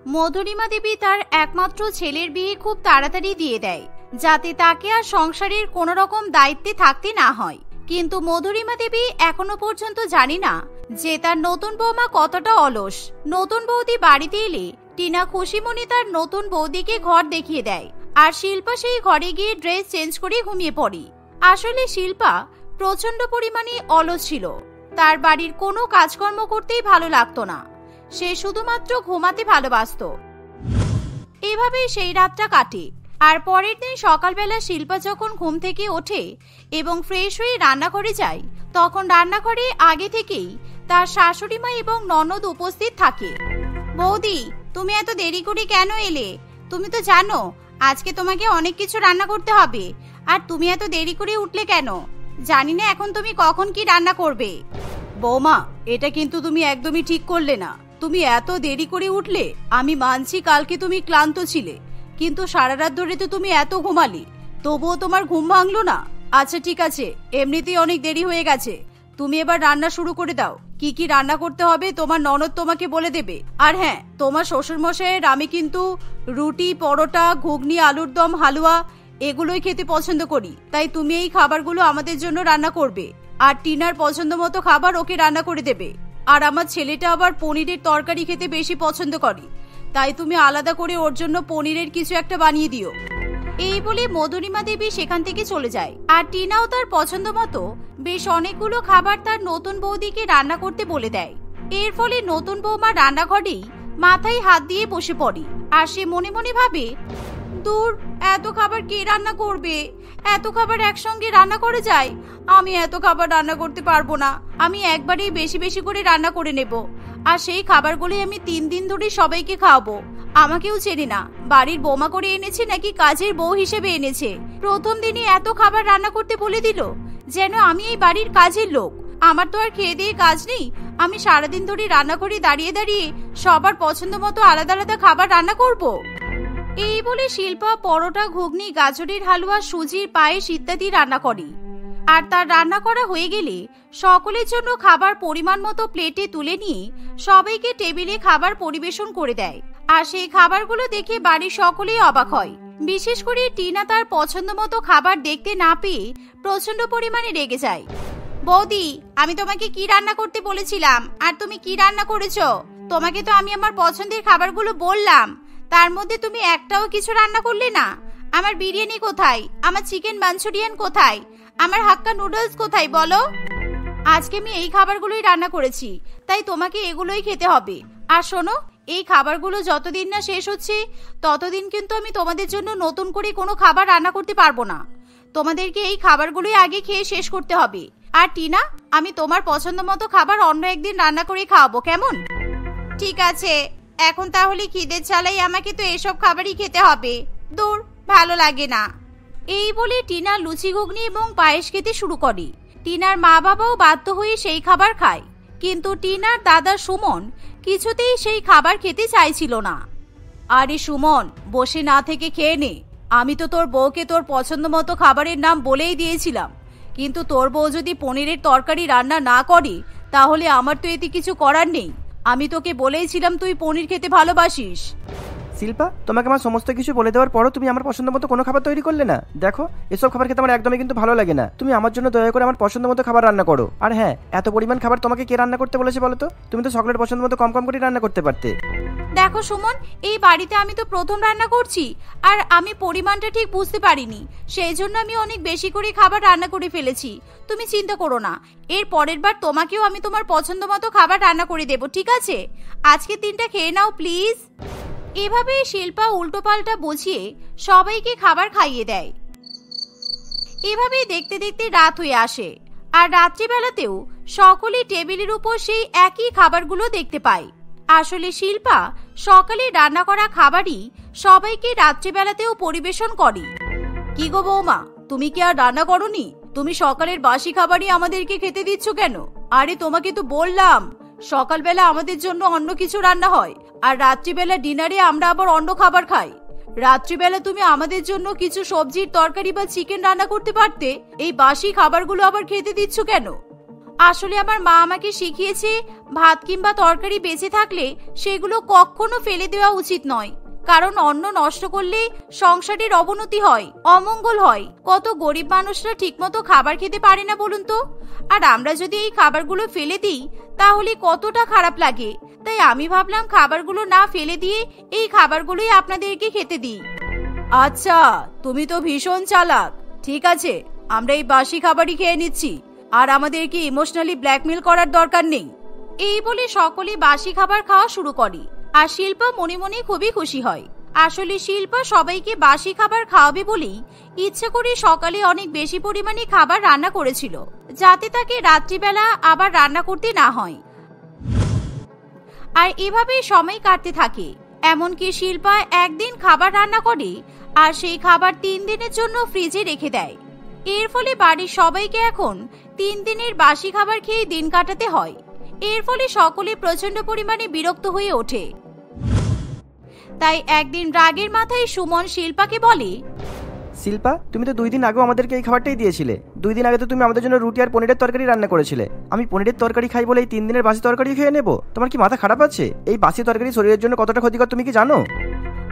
মধুরিমা দেবী তার একমাত্র ছেলের বিয়ে খুব তাড়াতাড়ি দিয়ে দেয়, যাতে তাকে আর সংসারের কোনো রকম দায়িত্বে থাকতে না হয়। কিন্তু মধুরিমা দেবী এখনো পর্যন্ত জানি না যে তার নতুন বৌমা কতটা অলস। নতুন বৌদি বাড়িতে এলে টিনা খুশি মনে তার নতুন বৌদিকে ঘর দেখিয়ে দেয়, আর শিল্পা সেই ঘরে গিয়ে ড্রেস চেঞ্জ করে ঘুমিয়ে পড়ে। আসলে শিল্পা প্রচন্ড পরিমাণে অলস ছিল, তার বাড়ির কোনো কাজকর্ম করতেই ভালো লাগতো না, সে শুধুমাত্র ঘুমাতে ভালোবাসতো। এভাবেই সেই রাতটা কাটে। আর পরের দিন সকালবেলা শিল্পা যখন ঘুম থেকে ওঠে এবং ফ্রেশ হয়ে রান্নাঘরে যায়, তখন রান্নাঘরে আগে থেকেই তার শাশুড়ি মা এবং ননদ উপস্থিত থাকে। বৌদি, তুমি এত দেরি করে কেন এলে? তুমি তো জানো আজকে তোমাকে অনেক কিছু রান্না করতে হবে, আর তুমি এত দেরি করে উঠলে কেন? জানি না এখন তুমি কখন কি রান্না করবে। বৌমা, এটা কিন্তু তুমি একদমই ঠিক করলে না। তুমি এত দেরি করে উঠলে। আমি মানছি কালকে তুমি ক্লান্ত ছিলে, কিন্তু সারা রাত ধরে তো তুমি এত ঘুমালি, তবুও তোমার ঘুম ভাঙলো না। আচ্ছা ঠিক আছে, এমনিতেই অনেক দেরি হয়ে গেছে, তুমি এবার রান্না শুরু করে দাও। কি কি রান্না করতে হবে তোমার ননদ তোমাকে বলে দেবে। আর হ্যাঁ, তোমার শ্বশুর মশাইয়ের আমি কিন্তু রুটি, পরোটা, ঘুগনি, আলুর দম, হালুয়া এগুলোই খেতে পছন্দ করি, তাই তুমি এই খাবারগুলো আমাদের জন্য রান্না করবে। আর টিনার পছন্দ মতো খাবার ওকে রান্না করে দেবে। আর আমার ছেলেটা আবার পনিরের তরকারি খেতে বেশি পছন্দ করে, তাই তুমি আলাদা করে ওর জন্য পনিরের কিছু একটা বানিয়ে দিও। এই বলে মধুরিমা দেবী সেখান থেকে চলে যায়। আর টিনাও তার পছন্দ মতো বেশ অনেকগুলো খাবার তার নতুন বৌদিকে রান্না করতে বলে দেয়। এর ফলে নতুন বৌমা রান্নাঘরেই মাথায় হাত দিয়ে বসে পড়ে। আর সে মনে মনে ভাবে, দূর, এত খাবার কে রান্না করবে? এত খাবার একসঙ্গে রান্না করে যায়? আমি এত খাবার রান্না করতে পারবো না। আমি একবারেই বেশি বেশি করে রান্না করে নেব, আর সেই খাবারগুলি আমি 3 দিন ধরে সবাইকে খাওয়াবো। আমাকেও চেনে না, বাড়ির বৌমা করে এনেছে নাকি কাজের বউ হিসেবে এনেছে। প্রথম দিনই এত খাবার রান্না করতে বলে দিল, যেন আমি এই বাড়ির কাজের লোক। আমার তো আর খেয়ে দিয়ে কাজ নেই, আমি সারাদিন ধরে রান্নাঘরে দাঁড়িয়ে দাঁড়িয়ে সবার পছন্দ মতো আলাদা আলাদা খাবার রান্না করব। এই বলে শিল্পা পরোটা, ঘুগনি, গাজরের হালুয়া, সুজির পায়েস ইত্যাদি রান্না করে। আর তার রান্না করা হয়ে গেলে সকলের জন্য খাবার পরিমাণ মতো প্লেটে তুলে নিয়ে সবাইকে টেবিলে খাবার পরিবেশন করে দেয়। আর সেই খাবারগুলো দেখে বাড়ির সকলেই অবাক হয়। বিশেষ করে টিনা তার পছন্দ মতো খাবার দেখতে না পেয়ে প্রচন্ড পরিমাণে রেগে যায়। বৌদি, আমি তোমাকে কি রান্না করতে বলেছিলাম আর তুমি কি রান্না করেছো? তোমাকে তো আমি আমার পছন্দের খাবারগুলো বললাম, তার মধ্যে তুমি একটাও কিছু রান্না করলে না। আমার বিরিয়ানি কোথায়? আমার চিকেন মাঞ্চুরিয়ান কোথায়? আমার হাক্কা নুডলস কোথায় বলো? আজকে আমি এই খাবারগুলোই রান্না করেছি, তাই তোমাকে এগুলোই খেতে হবে। আর শোনো, এই খাবারগুলো যতদিন না শেষ হচ্ছে ততদিন কিন্তু আমি তোমাদের জন্য নতুন করে কোনো খাবার রান্না করতে পারবো না। তোমাদেরকে এই খাবারগুলোই আগে খেয়ে শেষ করতে হবে। আর টিনা, আমি তোমার পছন্দ মতো খাবার অন্য একদিন রান্না করে খাওয়াবো, কেমন? ঠিক আছে, এখন তাহলে খিদের জ্বালাই আমাকে তো এসব খাবারই খেতে হবে। দূর, ভালো লাগে না। এই বলে টিনা লুচি, ঘুগনি এবং পায়েস খেতে শুরু করে। টিনার মা বাবাও বাধ্য হয়ে সেই খাবার খায়, কিন্তু টিনার দাদা সুমন কিছুতেই সেই খাবার খেতে চাইছিল না। আরে সুমন, বসে না থেকে খেয়ে নে। আমি তো তোর বউকে তোর পছন্দ মতো খাবারের নাম বলেই দিয়েছিলাম, কিন্তু তোর বউ যদি পনিরের তরকারি রান্না না করে তাহলে আমার তো এতে কিছু করার নেই। আমি তোকে বলেইছিলাম তুই পনির খেতে ভালোবাসিস। শিল্পা, তোমাকে আমার সমস্ত কিছু বলে দেওয়ার পরও তুমি আমার পছন্দ মতো কোনো খাবার তৈরি করলে না। দেখো, এসব খাবার খেতে আমার একদমই কিন্তু ভালো লাগে না। তুমি আমার জন্য দয়া করে আমার পছন্দ মতো খাবার রান্না করো। আর হ্যাঁ, এত পরিমাণ খাবার তোমাকে কে রান্না করতে বলেছে বলো তো? তুমি তো সকলের পছন্দ মতো কম কম করে রান্না করতে পারতে। দেখো সুমন, এই বাড়িতে আমি তো প্রথম রান্না করছি, আর আমি পরিমাণটা ঠিক বুঝতে পারিনি, সেই জন্য আমি অনেক বেশি করে খাবার রান্না করে ফেলেছি। তুমি চিন্তা করো না, এর পরের বার তোমাকেও আমি তোমার পছন্দ মতো খাবার রান্না করে দেবো, ঠিক আছে? আজকে 3টা খেয়ে নাও প্লিজ। এভাবে শিল্পা উল্টোপাল্টা বুঝিয়ে সবাইকে খাবার খাইয়ে দেয়। এভাবেই দেখতে দেখতে রাত হয়ে আসে। আর রাত্রিবেলাতেও সকলে টেবিলের উপর সেই একই খাবারগুলো দেখতে পায়। আসলে শিল্পা সকালে রান্না করা খাবারই সবাইকে রাত্রিবেলাতেও পরিবেশন করে। কি গো বৌমা, তুমি কি আর রান্না করনি? তুমি সকালের বাসি খাবারই আমাদেরকে খেতে দিচ্ছ কেন? আরে তোমাকে তো বললাম সকালবেলা আমাদের জন্য অন্য কিছু রান্না হয়, আর রাত্রিবেলা ডিনারে আমরা আবার অন্য খাবার খাই। রাত্রিবেলা তুমি আমাদের জন্য কিছু সবজির তরকারি বা চিকেন রান্না করতে পারতে, এই বাসি খাবারগুলো আবার খেতে দিচ্ছ কেন? আসলে আমার মা আমাকে শিখিয়েছে ভাত কিংবা তরকারি বেঁচে থাকলে সেগুলো কখনো ফেলে দেওয়া উচিত নয়, কারণ অন্ন নষ্ট করলে সংসারের অবনতি হয়, অমঙ্গল হয়। কত গরিব মানুষরা ঠিকমতো খাবার খেতে পারে না বলুন তো। আর আমরা যদি এই খাবারগুলো ফেলে দিই তাহলে কতটা খারাপ লাগে। তাই আমি ভাবলাম খাবারগুলো না ফেলে দিয়ে এই খাবারগুলোই আপনাদেরকে খেতে দিই। আচ্ছা, তুমি তো ভীষণ চালাক। ঠিক আছে, আমরা এই বাসি খাবারই খেয়ে নিচ্ছি, আর আমাদেরকে ইমোশনালি ব্ল্যাকমেল করার দরকার নেই। এই বলে সকলে বাসি খাবার খাওয়া শুরু করে, আর শিল্পা মনে মনে খুবই খুশি হয়। আসলে শিল্পা সবাইকে বাসি খাবার খাওয়াবে বলেই ইচ্ছে করে সকালে অনেক বেশি পরিমাণে খাবার রান্না করেছিল, যাতে তাকে রাত্রিবেলা আবার রান্না করতে না হয়। আর এভাবেই সময় কাটতে থাকে। এমনকি শিল্পা একদিন খাবার রান্না করে আর সেই খাবার 3 দিনের জন্য ফ্রিজে রেখে দেয়। এর ফলে বাড়ির সবাইকে এখন 3 দিনের বাসি খাবার খেয়ে দিন কাটাতে হয়। এর ফলে সকলে প্রচন্ড পরিমাণে বিরক্ত হয়ে ওঠে। তাই একদিন রাগের মাথায় সুমন শিল্পাকে বলে, শিল্পা, তুমি তো 2 দিন আগেও আমাদেরকে এই খাবারটাই দিয়েছিলে। 2 দিন আগে তো তুমি আমাদের জন্য রুটি আর পনিরের তরকারি রান্না করেছিলে। আমি পনিরের তরকারি খাই বলে এই 3 দিনের বাসি তরকারি খেয়ে নেব? তোমার কি মাথা খারাপ আছে? এই বাসি তরকারি শরীরের জন্য কতটা ক্ষতিকর তুমি কি জানো?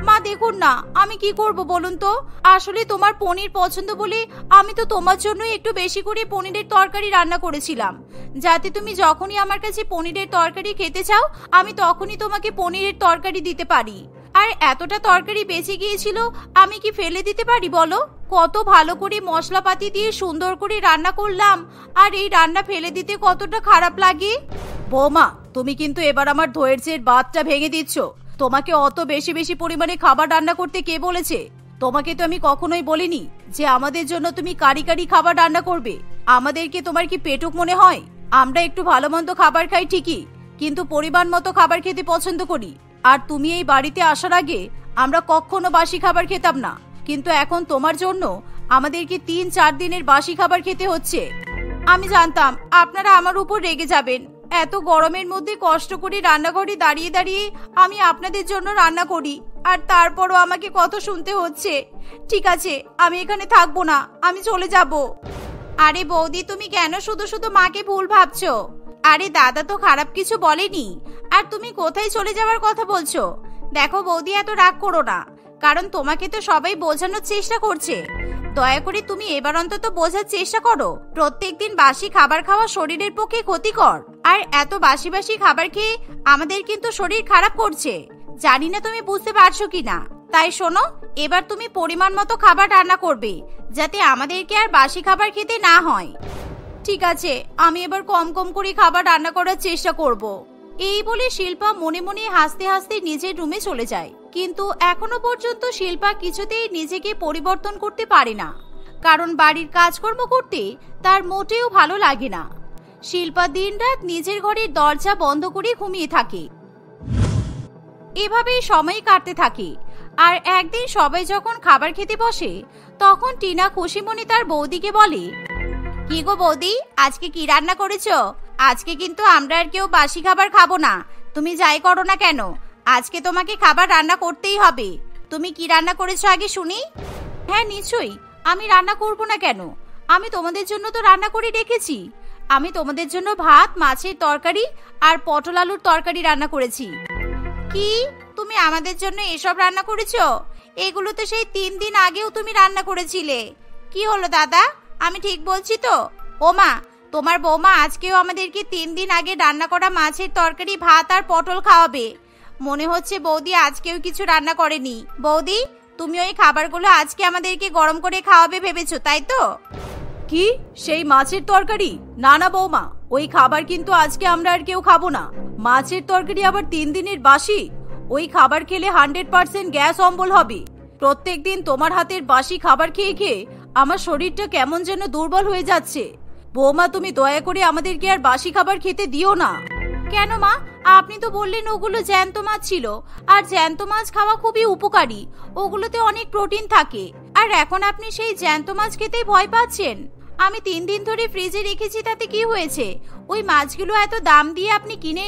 মা দেখুন না, আমি কি করব বলুন তো। আসলে তোমার পনির পছন্দ বলে আমি তো তোমার জন্য একটু বেশি করে পনিরের তরকারি রান্না করেছিলাম, যাতে তুমি যখনই আমার কাছে পনিরের তরকারি খেতে চাও আমি তখনই তোমাকে পনিরের তরকারি দিতে পারি। আর এতটা তরকারি বেঁচে গিয়েছিল, আমি কি ফেলে দিতে পারি বলো? কত ভালো করে মশলাপাতি দিয়ে সুন্দর করে রান্না করলাম, আর এই রান্না ফেলে দিতে কতটা খারাপ লাগে। বৌমা, তুমি কিন্তু এবার আমার ধৈর্যের বাঁধটা ভেঙে দিচ্ছ। তোমাকে অত বেশি বেশি পরিমাণে খাবার রান্না করতে কে বলেছে? তোমাকে তো আমি কখনোই বলিনি যে আমাদের জন্য তুমি কারি কারি খাবার রান্না করবে। আমাদেরকে তোমার কি পেটুক মনে হয়? আমরা একটু ভালো মন্দ খাবার খাই ঠিকই, কিন্তু পরিমাণ মতো খাবার খেতে পছন্দ করি। আর তুমি এই বাড়িতে আসার আগে আমরা কখনো বাসি খাবার খেতাম না, কিন্তু এখন তোমার জন্য আমাদেরকে 3-4 দিনের বাসি খাবার খেতে হচ্ছে। আমি জানতাম আপনারা আমার উপর রেগে যাবেন। এত গরমের মধ্যে কষ্ট করে রান্নাঘরে দাঁড়িয়ে দাঁড়িয়ে আমি আপনাদের জন্য রান্না করি, আর তারপরও আমাকে কত শুনতে হচ্ছে। ঠিক আছে, আমি এখানে থাকবো না, আমি চলে যাব। আরে বৌদি, তুমি কেন শুধু শুধু মাকে ভুল ভাবছো? আরে দাদা তো খারাপ কিছু বলেনি, আর তুমি কোথায় চলে যাওয়ার কথা বলছো? দেখো বৌদি, এত রাগ করো না, কারণ তোমাকে তো সবাই বোঝানোর চেষ্টা করছে। দয়া করে তুমি এবার অন্তত বোঝার চেষ্টা করো, প্রত্যেকদিন বাসি খাবার খাওয়া শরীরের পক্ষে ক্ষতিকর। আর এত বাসি বাসি খাবার খেয়ে আমাদের কিন্তু শরীর খারাপ করছে। জানি না তুমি বুঝতে পারছো কিনা। তাই শোনো, এবার তুমি পরিমাণ মতো খাবার রান্না করবে, যাতে আমাদেরকে আর বাসি খাবার খেতে না হয়। ঠিক আছে, আমি এবার কম কম করে খাবার রান্না করার চেষ্টা করব। এই বলে শিল্পা মনে মনে হাসতে হাসতে নিজের রুমে চলে যায়। কিন্তু এখনো পর্যন্ত শিল্পা কিছুতেই নিজেকে পরিবর্তন করতে পারে না, কারণ বাড়ির কাজকর্ম করতে তার মোটেও ভালো লাগে না। শিল্পা দিনরাত নিজের ঘরের দরজা বন্ধ করে ঘুমিয়ে থাকে। এভাবেই সময় কাটতে থাকে। আর একদিন সবাই যখন খাবার খেতে বসে, তখন টিনা খুশি মনে তার বৌদিকে বলে, কি গো বৌদি, আজকে কি রান্না করেছো? আজকে কিন্তু আমরা আর কেউ বাসি খাবার খাবো না, তুমি যাই করো না কেন, আজকে তোমাকে খাবার রান্না করতেই হবে। তুমি কি রান্না করেছো আগে শুনি। হ্যাঁ নিশ্চয়ই, আমি রান্না করব না কেন? আমি তোমাদের জন্য তো রান্না করে রেখেছি। আমি তোমাদের জন্য ভাত, মাছের তরকারি আর পটল আলুর তরকারি রান্না করেছি। কি, তুমি আমাদের জন্য এসব রান্না করেছো? এগুলো তো সেই 3 দিন আগেও তুমি রান্না করেছিলে। কি হলো দাদা, আমি ঠিক বলছি তো? ও মা, তোমার বৌমা আজকেও আমাদেরকে 3 দিন আগে রান্না করা মাছের তরকারি, ভাত আর পটল খাওয়াবে। মনে হচ্ছে বৌদি আজকেও কিছু রান্না করেনি। বৌদি, তুমি ওই খাবারগুলো আজকে আমাদেরকে গরম করে খাওয়াবে ভেবেছো, তাই তো? কি, সেই মাছের তরকারি? না না বৌমা, ওই খাবার কিন্তু আজকে আমরা আর কেউ খাবো না। মাছের তরকারি আবার 3 দিনের বাসি? ওই খাবার খেলে 100% গ্যাস অম্বল হবে। প্রত্যেকদিন তোমার হাতের বাসি খাবার খেয়ে খেয়ে আমার শরীরটা কেমন যেন দুর্বল হয়ে যাচ্ছে। বৌমা, তুমি দয়া করে আমাদেরকে আর বাসি খাবার খেতে দিও না। কেন মা, আপনি তো বললেন ওগুলো জ্যান্ত মাছ ছিল, আর জ্যান্ত মাছ খাওয়া খুবই উপকারী, ওগুলোতে অনেক প্রোটিন থাকে। আর এখন আপনি সেই জ্যান্ত মাছ খেতেই ভয় পাচ্ছেন? আমি 3 দিন ধরে ফ্রিজে রেখেছি, তাতে কি হয়েছে? ওই মাছগুলো এত দাম দিয়ে আপনি কিনে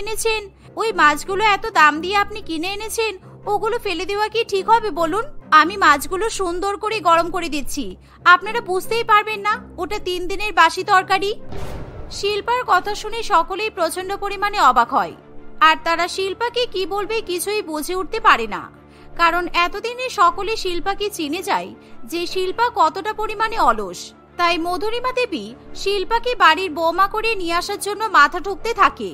এনেছেন, ওগুলো ফেলে দেওয়া কি ঠিক হবে বলুন? আমি মাছগুলো সুন্দর করে গরম করে দিচ্ছি, আপনারা বুঝতেই পারবেন না ওটা 3 দিনের বাসি তরকারি। শিল্পার কথা শুনে সকলেই প্রচন্ড পরিমাণে অবাক হয় আর তারা শিল্পাকে কি বলবে কিছুই বুঝে উঠতে পারে না, কারণ এতদিনে সকলে শিল্পাকে চিনে যায় যে শিল্পা কতটা পরিমাণে অলস। তাই মধুরিমা দেবী শিল্পাকে বাড়ির বৌমা করে নিয়ে আসার জন্য মাথা ঠুকতে থাকে।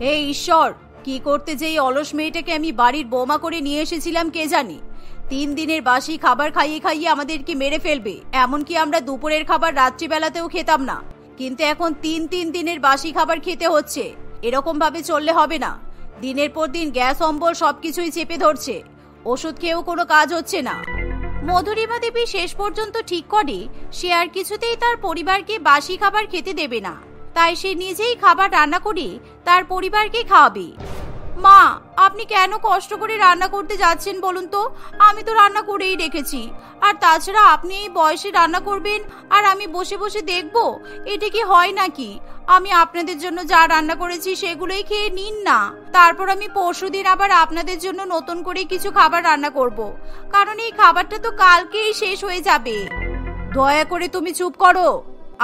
হে ঈশ্বর, কি করতে যে এই অলস মেয়েটাকে আমি বাড়ির বৌমা করে নিয়ে এসেছিলাম কে জানি। 3 দিনের বাসি খাবার খাইয়ে খাইয়ে আমাদেরকে মেরে ফেলবে, এমনকি আমরা দুপুরের খাবার রাত্রিবেলাতেও খেতাম না, কিন্তু এখন 3 দিনের বাসি খাবার খেতে হচ্ছে। এরকম ভাবে চললে হবে না। দিনের পর দিন গ্যাস অম্বল সবকিছুই চেপে ধরছে, ওষুধ খেয়েও কোনো কাজ হচ্ছে না। মধুরিমা দেবী শেষ পর্যন্ত ঠিক করে সে আর কিছুতেই তার পরিবারকে বাসি খাবার খেতে দেবে না, তাই সে নিজেই খাবার রান্না করে তার পরিবারকে খাওয়াবে। মা, আপনি কেন কষ্ট করে রান্না করতে যাচ্ছেন বলুন তো? আমি তো রান্না করেই রেখেছি, আর তাছাড়া আপনি এই বয়সে রান্না করবেন আর আমি বসে বসে দেখব, এটা কি হয় নাকি? আমি আপনাদের জন্য যা রান্না করেছি সেগুলোই খেয়ে নিন না, তারপর আমি পরশুদিন আবার আপনাদের জন্য নতুন করে কিছু খাবার রান্না করব, কারণ এই খাবারটা তো কালকেই শেষ হয়ে যাবে। দয়া করে তুমি চুপ করো।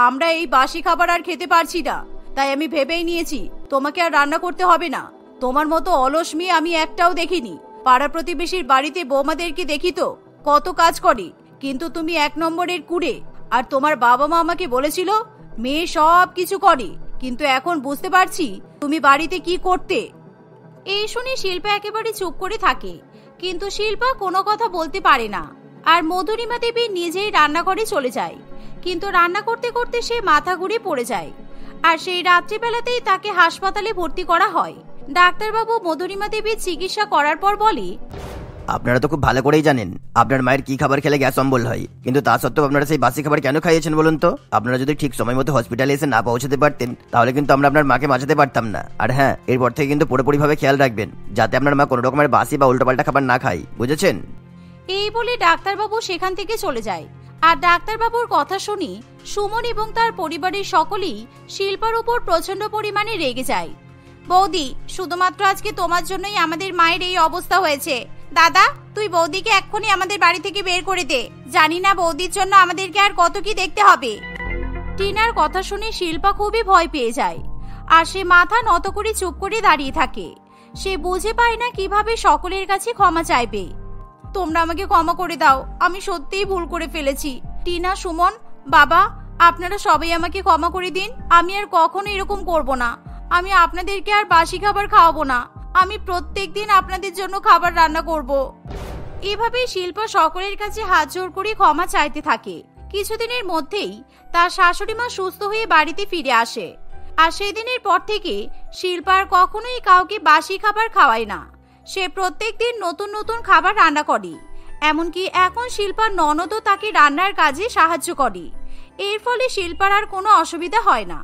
আমরা এই বাসি খাবার আর খেতে পারছি না, তাই আমি ভেবেই নিয়েছি তোমাকে আর রান্না করতে হবে না। তোমার মতো অলস মেয়ে আমি একটাও দেখিনি। পাড়া প্রতিবেশীর বাড়িতে বৌমাদেরকে দেখি তো কত কাজ করে, কিন্তু তুমি 1 নম্বরের কুড়ে। আর তোমার বাবা মা আমাকে বলেছিল মেয়ে সব কিছু করে, কিন্তু এখন বুঝতে পারছি তুমি বাড়িতে কি করতে। এই শুনে শিল্পা একেবারে চুপ করে থাকে, কিন্তু শিল্পা কোনো কথা বলতে পারে না। আর মধুরিমা দেবী নিজেই রান্নাঘরে চলে যায়, কিন্তু রান্না করতে করতে সে মাথা ঘুরে পড়ে যায়। আর সেই রাত্রিবেলাতেই তাকে হাসপাতালে ভর্তি করা হয়। ডাক্তারবাবু মধুরিমা দেবীর চিকিৎসা করার পর বলে, আপনারা তো খুব ভালো করেই জানেন আপনার মায়ের কি খাবার খেলে গ্যাস অম্বল হয়, কিন্তু তা সত্ত্বেও আপনারা সেই বাসি খাবার কেন খাইয়েছেন বলুন তো? আপনারা যদি ঠিক সময় মতো হসপিটালে এসে না পৌঁছাতে পারতেন তাহলে কিন্তু আমরা আপনার মাকে বাঁচাতে পারতাম না। আর হ্যাঁ, এরপর থেকে কিন্তু পুরোপুরিভাবে খেয়াল রাখবেন যাতে আপনার মা কোনো রকমের বাসি বা উল্টোপাল্টা খাবার না খায়, বুঝেছেন? এই বলে ডাক্তারবাবু সেখান থেকে চলে যায়। আর ডাক্তারবাবুর কথা শুনি সুমন এবং তার পরিবারের সকলেই শিল্পার উপর প্রচন্ড পরিমাণে রেগে যায়। বৌদি, শুধুমাত্র আজকে তোমার জন্যই আমাদের মায়ের এই অবস্থা হয়েছে। দাদা, তুই বৌদিকে এক্ষুনি আমাদের বাড়ি থেকে বের করে দে। জানি না বৌদির জন্য আমাদেরকে আর কত কি দেখতে হবে। টিনার কথা শুনে শিল্পা খুবই ভয় পেয়ে যায়, আর সে মাথা নত করে চুপ করে দাঁড়িয়ে থাকে। সে বুঝে পায় না কিভাবে সকলের কাছে ক্ষমা চাইবে। তোমরা আমাকে ক্ষমা করে দাও, আমি সত্যিই ভুল করে ফেলেছি। টিনা, সুমন, বাবা, আপনারা সবাই আমাকে ক্ষমা করে দিন। আমি আর কখনো এরকম করব না। আমি আপনাদেরকে আর বাসি খাবার খাওয়াবো না। আমি প্রত্যেকদিন আপনাদের জন্য খাবার রান্না করব। এভাবেই শিল্পা সকলের কাছে হাত জোড় করে ক্ষমা চাইতে থাকে। কিছুদিনের মধ্যেই তার শাশুড়ি মা সুস্থ হয়ে বাড়িতে ফিরে আসে। আর সেদিনের পর থেকে শিল্পা আর কখনোই কাউকে বাসি খাবার খাওয়ায় না। সে প্রত্যেকদিন নতুন নতুন খাবার রান্না করে। এমনকি এখন শিল্পার ননদও তাকে রান্নার কাজে সাহায্য করে। এর ফলে শিল্পার আর কোনো অসুবিধা হয় না।